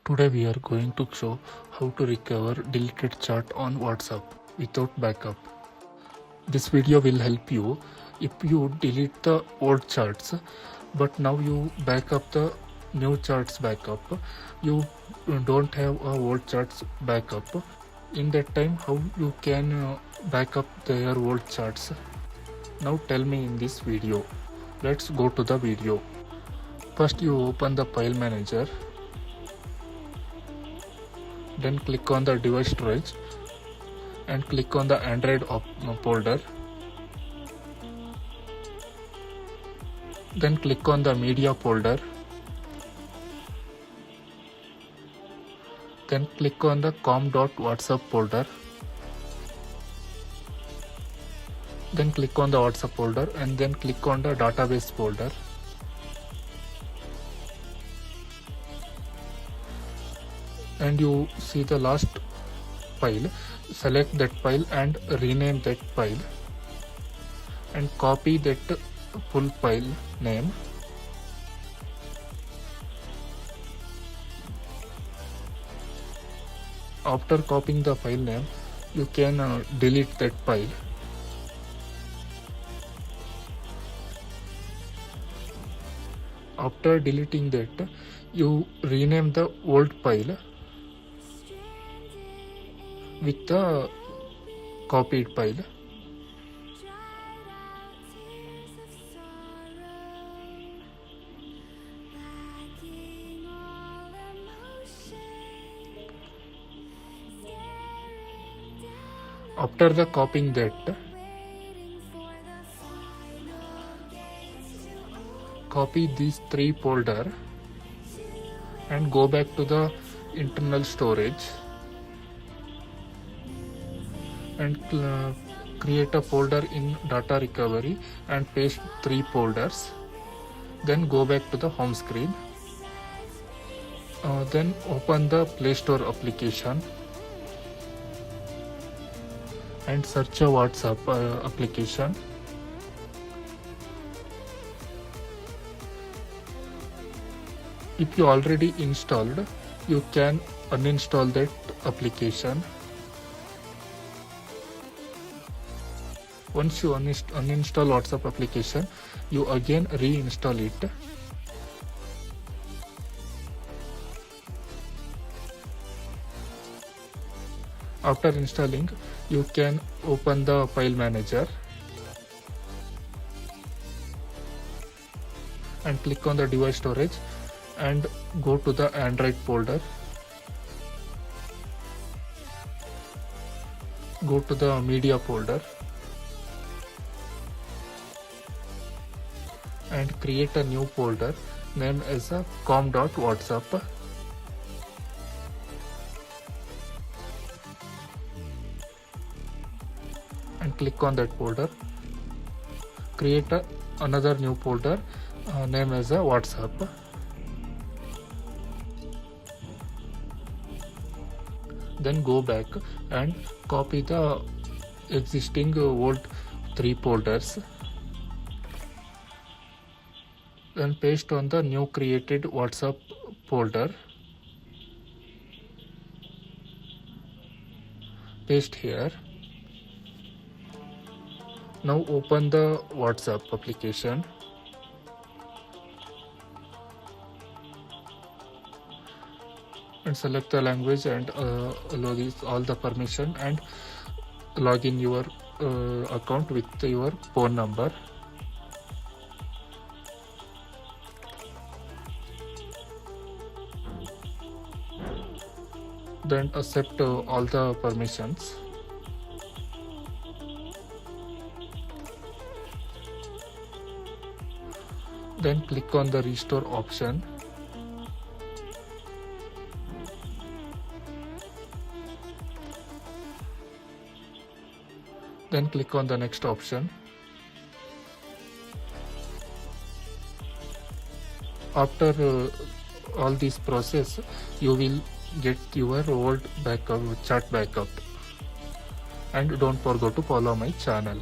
Today we are going to show how to recover deleted chat on WhatsApp without backup. This video will help you if you delete the old chats but now you back up the new chats backup. You don't have a old chats backup. In that time how you can back up their old chats. Now tell me in this video. Let's go to the video. First you open the file manager. Then click on the device storage and click on the Android folder. Then click on the media folder. Then click on the com.whatsapp folder. Then click on the WhatsApp folder and then click on the database folder. And you see the last file. Select that file and rename that file and copy that full file name. After copying the file name, you can delete that file. After deleting that, you rename the old file with the copied file. After the copying that, copy these three folders and go back to the internal storage and create a folder in data recovery and paste three folders. Then go back to the home screen. Then open the Play Store application and search a WhatsApp application. If you already installed, you can uninstall that application. Once you uninstall WhatsApp application, you again reinstall it. After installing, you can open the file manager and click on the device storage and go to the Android folder. Go to the media folder and create a new folder named as a com.whatsapp. And click on that folder. Create another new folder named as a WhatsApp. Then go back and copy the existing old three folders. Then paste on the new created WhatsApp folder. Paste here. Now open the WhatsApp application. And select the language and allow all the permission and log in your account with your phone number. Then accept all the permissions. Then click on the restore option. Then click on the next option. After all this process, you will get your old backup, chat backup. And don't forget to follow my channel.